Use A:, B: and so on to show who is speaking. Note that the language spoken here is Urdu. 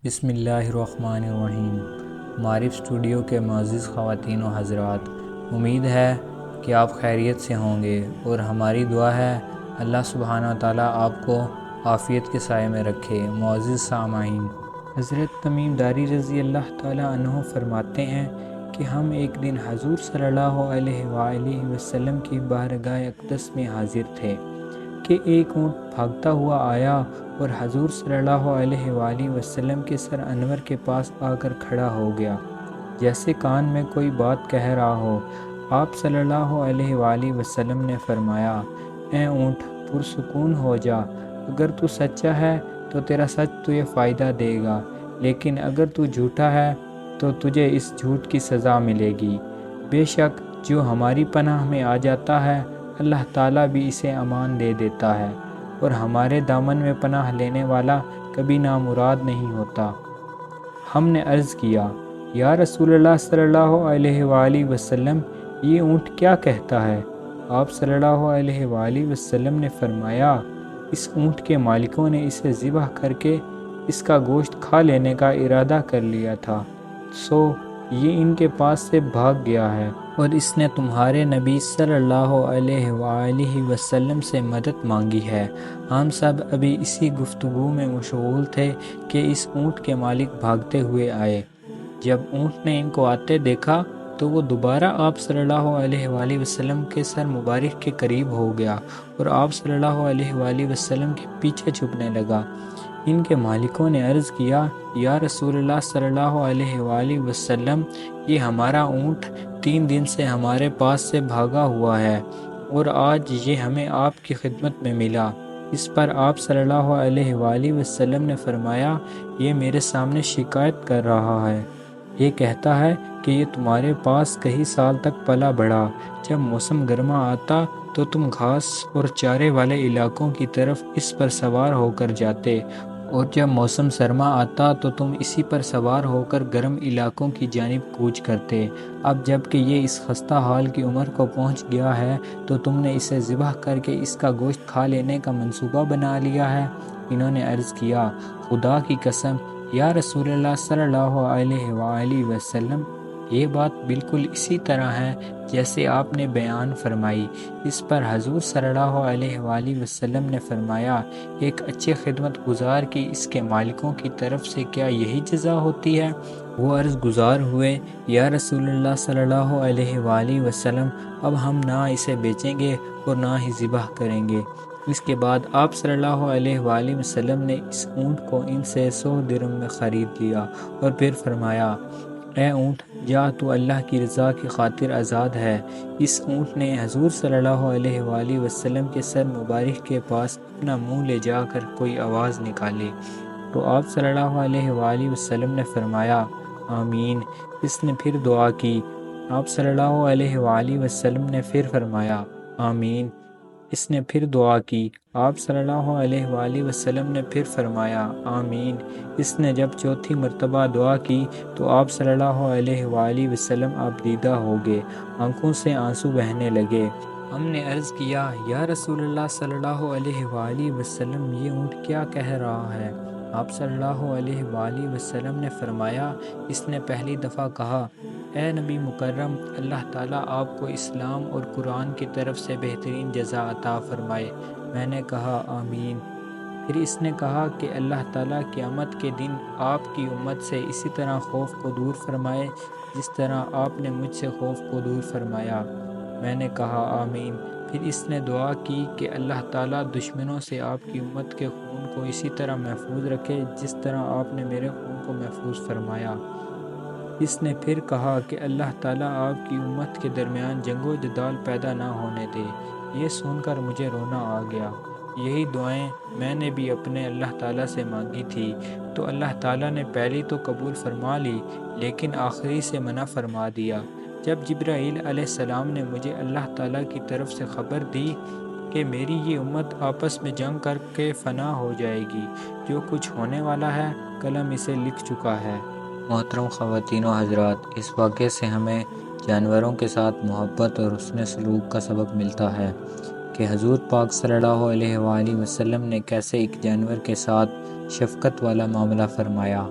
A: بسم اللہ الرحمن الرحیم۔ معرف اسٹوڈیو کے معزز خواتین و حضرات، امید ہے کہ آپ خیریت سے ہوں گے اور ہماری دعا ہے اللہ سبحانہ و تعالیٰ آپ کو عافیت کے سائے میں رکھے۔ معزز سامعین، حضرت تمیم داری رضی اللہ تعالیٰ عنہ فرماتے ہیں کہ ہم ایک دن حضور صلی اللہ علیہ وآلہ وسلم کی بارگاہ اقدس میں حاضر تھے کہ ایک اونٹ بھاگتا ہوا آیا اور حضور صلی اللہ علیہ وآلہ وسلم کے سر انور کے پاس آ کر کھڑا ہو گیا، جیسے کان میں کوئی بات کہہ رہا ہو۔ آپ صلی اللہ علیہ وآلہ وسلم نے فرمایا، اے اونٹ پرسکون ہو جا، اگر تو سچا ہے تو تیرا سچ تجھے فائدہ دے گا، لیکن اگر تو جھوٹا ہے تو تجھے اس جھوٹ کی سزا ملے گی۔ بے شک جو ہماری پناہ میں آ جاتا ہے اللہ تعالیٰ بھی اسے امان دے دیتا ہے، اور ہمارے دامن میں پناہ لینے والا کبھی نامراد نہیں ہوتا۔ ہم نے عرض کیا، یا رسول اللہ صلی اللہ علیہ وآلہ وسلم، یہ اونٹ کیا کہتا ہے؟ آپ صلی اللہ علیہ وآلہ وسلم نے فرمایا، اس اونٹ کے مالکوں نے اسے ذبح کر کے اس کا گوشت کھا لینے کا ارادہ کر لیا تھا، سو یہ ان کے پاس سے بھاگ گیا ہے، اور اس نے تمہارے نبی صلی اللہ علیہ وآلہ وسلم سے مدد مانگی ہے۔ ہم سب ابھی اسی گفتگو میں مشغول تھے کہ اس اونٹ کے مالک بھاگتے ہوئے آئے۔ جب اونٹ نے ان کو آتے دیکھا تو وہ دوبارہ آپ صلی اللہ علیہ وآلہ وسلم کے سر مبارک کے قریب ہو گیا اور آپ صلی اللہ علیہ وآلہ وسلم کے پیچھے چھپنے لگا۔ ان کے مالکوں نے عرض کیا، یا رسول اللہ صلی اللہ علیہ وآلہ وسلم، یہ ہمارا اونٹ 3 دن سے ہمارے پاس سے بھاگا ہوا ہے اور آج یہ ہمیں آپ کی خدمت میں ملا۔ اس پر آپ صلی اللہ علیہ وآلہ وسلم نے فرمایا، یہ میرے سامنے شکایت کر رہا ہے، یہ کہتا ہے کہ یہ تمہارے پاس کئی سال تک پلا بڑھا، جب موسم گرما آتا تو تم گھاس اور چارے والے علاقوں کی طرف اس پر سوار ہو کر جاتے، اور جب موسم سرما آتا تو تم اسی پر سوار ہو کر گرم علاقوں کی جانب کوچ کرتے۔ اب جب کہ یہ اس خستہ حال کی عمر کو پہنچ گیا ہے تو تم نے اسے ذبح کر کے اس کا گوشت کھا لینے کا منصوبہ بنا لیا ہے۔ انہوں نے عرض کیا، خدا کی قسم یا رسول اللہ صلی اللہ علیہ وآلہ وسلم، یہ بات بالکل اسی طرح ہے جیسے آپ نے بیان فرمائی۔ اس پر حضور صلی اللہ علیہ وآلہ وسلم نے فرمایا، ایک اچھے خدمت گزار کی اس کے مالکوں کی طرف سے کیا یہی جزا ہوتی ہے؟ وہ عرض گزار ہوئے، یا رسول اللہ صلی اللہ علیہ وآلہ وسلم، اب ہم نہ اسے بیچیں گے اور نہ ہی ذبح کریں گے۔ اس کے بعد آپ صلی اللہ علیہ وآلہ وسلم نے اس اونٹ کو ان سے 100 درہم میں خرید لیا اور پھر فرمایا، اے اونٹ جا، تو اللہ کی رضا کی خاطر آزاد ہے۔ اس اونٹ نے حضور صلی اللہ علیہ وآلہ وسلم کے سر مبارک کے پاس اپنا منہ لے جا کر کوئی آواز نکالی تو آپ صلی اللہ علیہ وآلہ وسلم نے فرمایا، آمین۔ اس نے پھر دعا کی، آپ صلی اللہ علیہ وآلہ وسلم نے پھر فرمایا، آمین۔ اس نے پھر دعا کی، آپ صلی اللہ علیہ وآلہ وسلم نے پھر فرمایا، آمین۔ اس نے جب چوتھی مرتبہ دعا کی تو آپ صلی اللہ علیہ وآلہ وسلم آپ دیدہ ہو گئے، آنکھوں سے آنسو بہنے لگے۔ ہم نے عرض کیا، یا رسول اللہ صلی اللہ علیہ وآلہ وسلم، یہ اونٹ کیا کہہ رہا ہے؟ آپ صلی اللہ علیہ وآلہ وسلم نے فرمایا، اس نے پہلی دفعہ کہا، اے نبی مکرم، اللہ تعالیٰ آپ کو اسلام اور قرآن کی طرف سے بہترین جزا عطا فرمائے۔ میں نے کہا، آمین۔ پھر اس نے کہا کہ اللہ تعالیٰ قیامت کے دن آپ کی امت سے اسی طرح خوف کو دور فرمائے جس طرح آپ نے مجھ سے خوف کو دور فرمایا۔ میں نے کہا، آمین۔ پھر اس نے دعا کی کہ اللہ تعالیٰ دشمنوں سے آپ کی امت کے خون کو اسی طرح محفوظ رکھے جس طرح آپ نے میرے خون کو محفوظ فرمایا۔ اس نے پھر کہا کہ اللہ تعالیٰ آپ کی امت کے درمیان جنگ و جدال پیدا نہ ہونے دے۔ یہ سن کر مجھے رونا آ گیا۔ یہی دعائیں میں نے بھی اپنے اللہ تعالیٰ سے مانگی تھی، تو اللہ تعالیٰ نے پہلی تو قبول فرما لی لیکن آخری سے منع فرما دیا۔ جب جبرائیل علیہ السلام نے مجھے اللہ تعالیٰ کی طرف سے خبر دی کہ میری یہ امت آپس میں جنگ کر کے فنا ہو جائے گی، جو کچھ ہونے والا ہے قلم اسے لکھ چکا ہے۔ محترم خواتین و حضرات، اس واقعے سے ہمیں جانوروں کے ساتھ محبت اور حسن سلوک کا سبق ملتا ہے کہ حضور پاک صلی اللہ علیہ وآلہ وسلم نے کیسے ایک جانور کے ساتھ شفقت والا معاملہ فرمایا۔